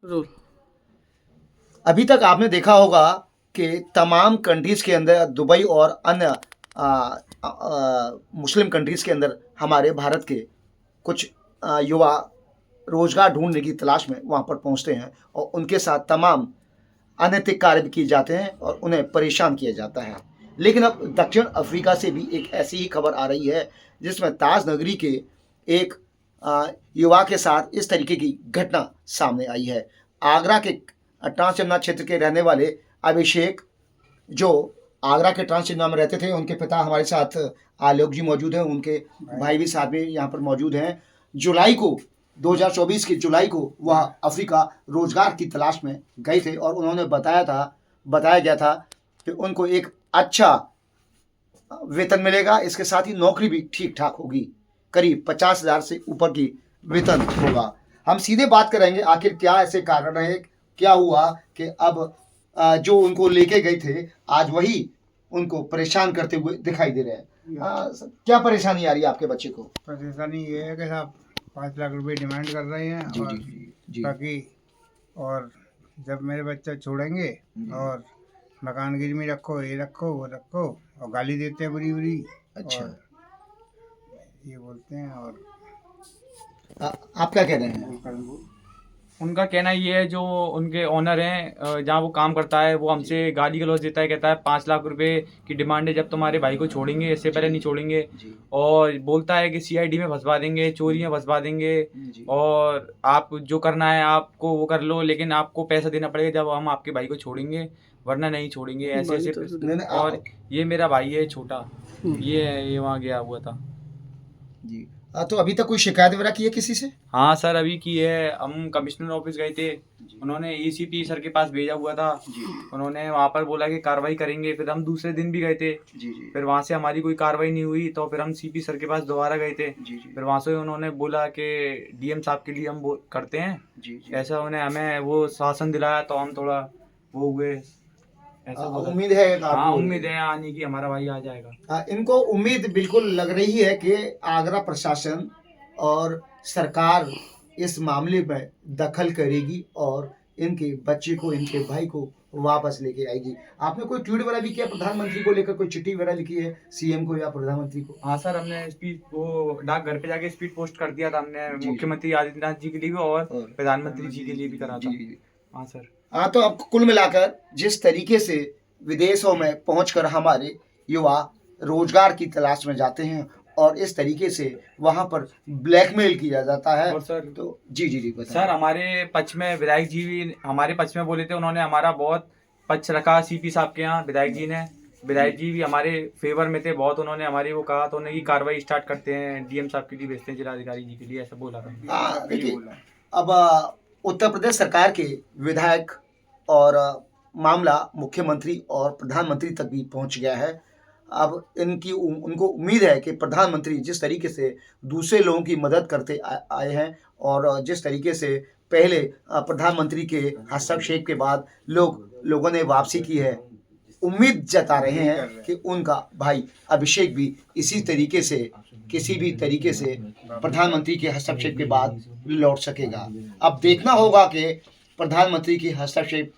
ज़रूर। अभी तक आपने देखा होगा कि तमाम कंट्रीज़ के अंदर दुबई और अन्य मुस्लिम कंट्रीज़ के अंदर हमारे भारत के कुछ युवा रोज़गार ढूँढने की तलाश में वहाँ पर पहुँचते हैं और उनके साथ तमाम अनैतिक कार्य भी किए जाते हैं और उन्हें परेशान किया जाता है। लेकिन अब दक्षिण अफ्रीका से भी एक ऐसी ही खबर आ रही है जिसमें ताज नगरी के एक युवा के साथ इस तरीके की घटना सामने आई है। आगरा के ट्रांसचन्ना क्षेत्र के रहने वाले अभिषेक, जो आगरा के ट्रांसचन्ना में रहते थे, उनके पिता हमारे साथ आलोक जी मौजूद हैं, उनके भाई भी साथ में यहाँ पर मौजूद हैं। जुलाई को 2024 की जुलाई को वह अफ्रीका रोजगार की तलाश में गए थे और उन्होंने बताया गया था कि उनको एक अच्छा वेतन मिलेगा, इसके साथ ही नौकरी भी ठीक ठाक होगी, करीब 50,000 से ऊपर की वेतन होगा। हम सीधे बात करेंगे आखिर क्या ऐसे कारण रहे, क्या हुआ कि अब जो उनको लेके गए थे आज वही उनको परेशान करते हुए दिखाई दे रहे हैं। क्या परेशानी आ रही है आपके बच्चे को? परेशानी ये है कि साहब 5 लाख रुपए डिमांड कर रहे हैं जी, और जी। ताकि और जब मेरे बच्चे छोड़ेंगे और मकान गिरवी रखो, ये रखो, वो रखो, और गाली देते हैं बुरी बुरी। अच्छा। और ये बोलते हैं। और आप क्या कह रहे हैं? उनका कहना ये है, जो उनके ओनर हैं जहाँ वो काम करता है, वो हमसे गाली गलौज देता है, कहता है 5 लाख रुपए की डिमांड है जब तुम्हारे भाई को छोड़ेंगे, इससे पहले नहीं छोड़ेंगे। और बोलता है कि सीआईडी में फंसवा देंगे, चोरी में फंसवा देंगे, और आप जो करना है आपको वो कर लो, लेकिन आपको पैसा देना पड़ेगा जब हम आपके भाई को छोड़ेंगे, वरना नहीं छोड़ेंगे, ऐसे ऐसे। और ये मेरा भाई है छोटा, ये वहाँ गया हुआ था जी। तो अभी तक कोई शिकायत वगैरह की है किसी से? हाँ सर, अभी की है। हम कमिश्नर ऑफिस गए थे, उन्होंने एसीपी सर के पास भेजा हुआ था। उन्होंने वहाँ पर बोला कि कार्रवाई करेंगे। फिर हम दूसरे दिन भी गए थे, फिर वहाँ से हमारी कोई कार्रवाई नहीं हुई, तो फिर हम सीपी सर के पास दोबारा गए थे। फिर वहाँ से उन्होंने बोला कि डीएम साहब के लिए हम वो करते हैं, ऐसा उन्हें हमें वो शासन दिलाया, तो हम थोड़ा वो हुए, ऐसा बोला। उम्मीद है हाँ, उम्मीद है आने की, हमारा भाई आ जाएगा। इनको उम्मीद बिल्कुल लग रही है कि आगरा प्रशासन और सरकार इस मामले में दखल करेगी और इनके बच्चे को, इनके भाई को वापस लेके आएगी। आपने कोई ट्वीट वगैरह भी किया प्रधानमंत्री को लेकर, कोई चिट्ठी वगैरह लिखी है सीएम को या प्रधानमंत्री को? हाँ सर, हमने स्पीड वो डाक घर पे जाके स्पीड पोस्ट कर दिया था हमने, मुख्यमंत्री आदित्यनाथ जी के लिए भी और प्रधानमंत्री जी के लिए भी करा था। हाँ सर। हाँ, तो अब कुल मिलाकर जिस तरीके से विदेशों में पहुंचकर हमारे युवा रोजगार की तलाश में जाते हैं और इस तरीके से वहां पर ब्लैकमेल किया जाता है, और सर तो जी बताएं। सर, हमारे पक्ष में विधायक जी भी हमारे पक्ष में बोले थे, उन्होंने हमारा बहुत पक्ष रखा सीपी साहब के यहाँ। विधायक जी भी हमारे फेवर में थे बहुत, उन्होंने हमारी वो कहा, तो उन्हें की कार्रवाई स्टार्ट करते हैं, डीएम साहब के लिए भेजते हैं, जिलाधिकारी जी के लिए, ऐसा बोला था। देखिए, अब उत्तर प्रदेश सरकार के विधायक और मामला मुख्यमंत्री और प्रधानमंत्री तक भी पहुंच गया है। अब उनको उम्मीद है कि प्रधानमंत्री जिस तरीके से दूसरे लोगों की मदद करते आए हैं और जिस तरीके से पहले प्रधानमंत्री के हस्तक्षेप के बाद लोगों ने वापसी की है, उम्मीद जता रहे हैं कि उनका भाई अभिषेक भी इसी तरीके से, किसी भी तरीके से प्रधानमंत्री के हस्तक्षेप के बाद लौट सकेगा। अब देखना होगा कि प्रधानमंत्री की हस्तक्षेप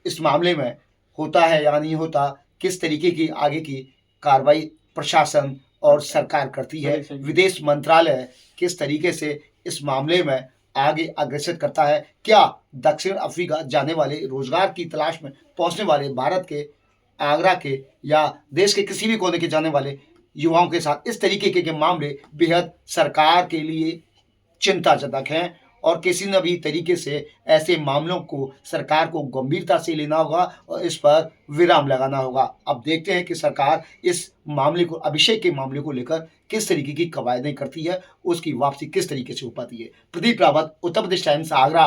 इस मामले में होता है या नहीं होता, किस तरीके की आगे की कार्रवाई प्रशासन और सरकार करती है, विदेश मंत्रालय किस तरीके से इस मामले में आगे अग्रसर करता है। क्या दक्षिण अफ्रीका जाने वाले, रोजगार की तलाश में पहुंचने वाले भारत के, आगरा के या देश के किसी भी कोने के जाने वाले युवाओं के साथ इस तरीके के मामले बेहद सरकार के लिए चिंताजनक हैं और किसी न भी तरीके से ऐसे मामलों को सरकार को गंभीरता से लेना होगा और इस पर विराम लगाना होगा। अब देखते हैं कि सरकार इस मामले को, अभिषेक के मामले को लेकर किस तरीके की कवायदें करती है, उसकी वापसी किस तरीके से हो पाती है। प्रदीप रावत, उत्तर प्रदेश टाइम्स, आगरा।